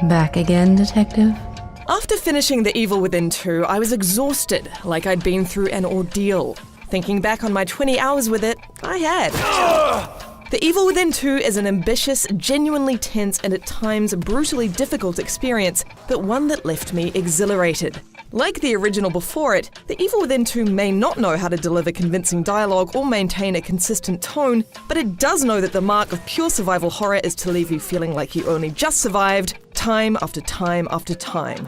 Back again, detective? After finishing The Evil Within 2, I was exhausted, like I'd been through an ordeal. Thinking back on my 20 hours with it, I had. The Evil Within 2 is an ambitious, genuinely tense, and at times brutally difficult experience, but one that left me exhilarated. Like the original before it, The Evil Within 2 may not know how to deliver convincing dialogue or maintain a consistent tone, but it does know that the mark of pure survival horror is to leave you feeling like you only just survived, time after time after time.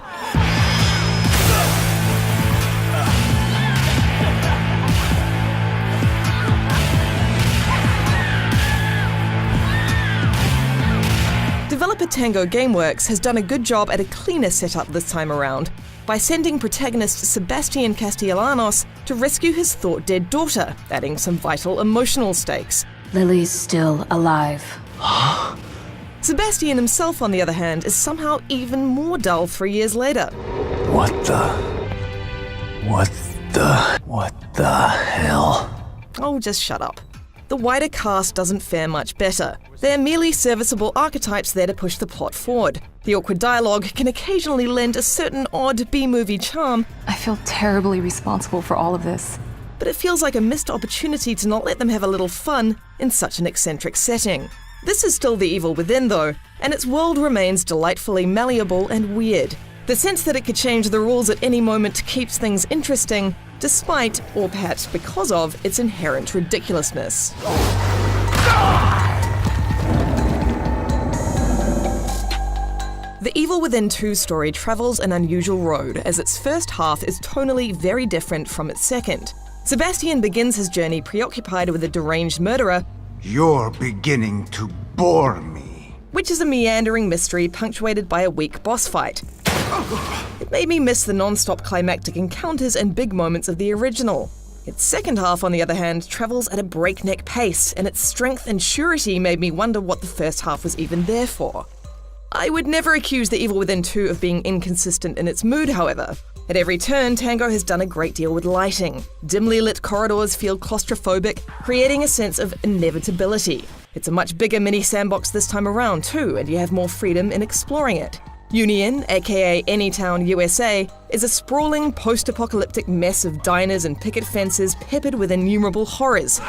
Developer Tango Gameworks has done a good job at a cleaner setup this time around, by sending protagonist Sebastian Castellanos to rescue his thought-dead daughter, adding some vital emotional stakes. Lily's still alive. Sebastian himself, on the other hand, is somehow even more dull 3 years later. What the hell? Oh, just shut up. The wider cast doesn't fare much better. They're merely serviceable archetypes there to push the plot forward. The awkward dialogue can occasionally lend a certain odd B-movie charm, I feel terribly responsible for all of this. but it feels like a missed opportunity to not let them have a little fun in such an eccentric setting. This is still The Evil Within though, and its world remains delightfully malleable and weird. The sense that it could change the rules at any moment keeps things interesting, despite, or perhaps because of, its inherent ridiculousness. The Evil Within 2 story travels an unusual road, as its first half is tonally very different from its second. Sebastian begins his journey preoccupied with a deranged murderer, You're beginning to bore me. which is a meandering mystery punctuated by a weak boss fight. It made me miss the non-stop climactic encounters and big moments of the original. Its second half, on the other hand, travels at a breakneck pace, and its strength and surety made me wonder what the first half was even there for. I would never accuse The Evil Within 2 of being inconsistent in its mood, however. At every turn, Tango has done a great deal with lighting. Dimly lit corridors feel claustrophobic, creating a sense of inevitability. It's a much bigger mini-sandbox this time around too, and you have more freedom in exploring it. Union, aka Anytown, USA, is a sprawling post-apocalyptic mess of diners and picket fences peppered with innumerable horrors.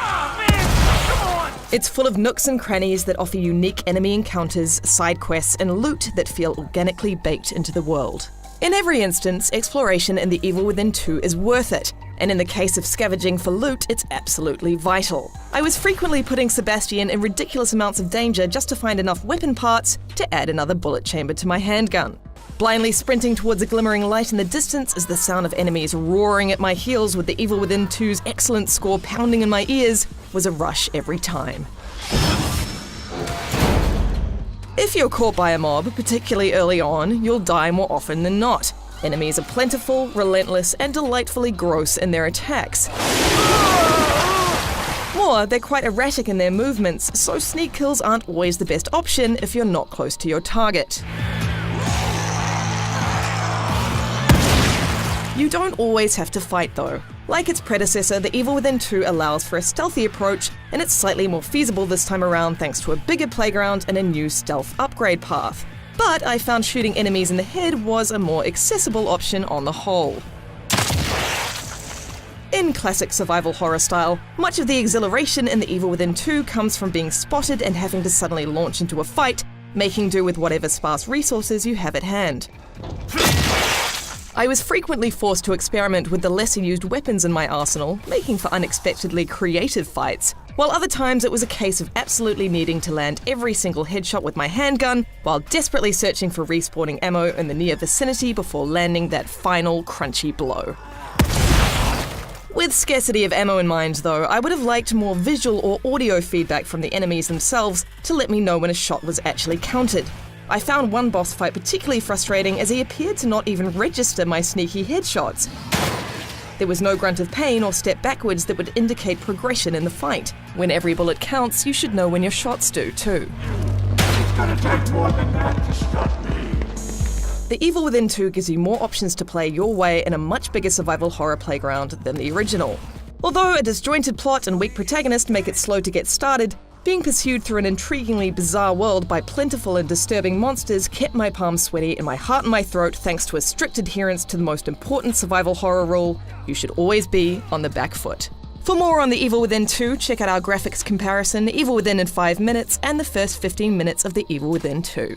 It's full of nooks and crannies that offer unique enemy encounters, side quests, and loot that feel organically baked into the world. In every instance, exploration in The Evil Within 2 is worth it, and in the case of scavenging for loot, it's absolutely vital. I was frequently putting Sebastian in ridiculous amounts of danger just to find enough weapon parts to add another bullet chamber to my handgun. Blindly sprinting towards a glimmering light in the distance as the sound of enemies roaring at my heels with The Evil Within 2's excellent score pounding in my ears was a rush every time. If you're caught by a mob, particularly early on, you'll die more often than not. Enemies are plentiful, relentless, and delightfully gross in their attacks. More, they're quite erratic in their movements, so sneak kills aren't always the best option if you're not close to your target. You don't always have to fight though. Like its predecessor, The Evil Within 2 allows for a stealthy approach, and it's slightly more feasible this time around thanks to a bigger playground and a new stealth upgrade path. But I found shooting enemies in the head was a more accessible option on the whole. In classic survival horror style, much of the exhilaration in The Evil Within 2 comes from being spotted and having to suddenly launch into a fight, making do with whatever sparse resources you have at hand. I was frequently forced to experiment with the lesser used weapons in my arsenal, making for unexpectedly creative fights, while other times it was a case of absolutely needing to land every single headshot with my handgun, while desperately searching for respawning ammo in the near vicinity before landing that final crunchy blow. With scarcity of ammo in mind though, I would have liked more visual or audio feedback from the enemies themselves to let me know when a shot was actually counted. I found one boss fight particularly frustrating as he appeared to not even register my sneaky headshots. There was no grunt of pain or step backwards that would indicate progression in the fight. When every bullet counts, you should know when your shots do too. It's gonna take more than that to stop me. The Evil Within 2 gives you more options to play your way in a much bigger survival horror playground than the original. Although a disjointed plot and weak protagonist make it slow to get started, Being pursued through an intriguingly bizarre world by plentiful and disturbing monsters kept my palms sweaty and my heart in my throat thanks to a strict adherence to the most important survival horror rule: you should always be on the back foot. For more on The Evil Within 2, check out our graphics comparison, Evil Within in 5 minutes, and the first 15 minutes of The Evil Within 2.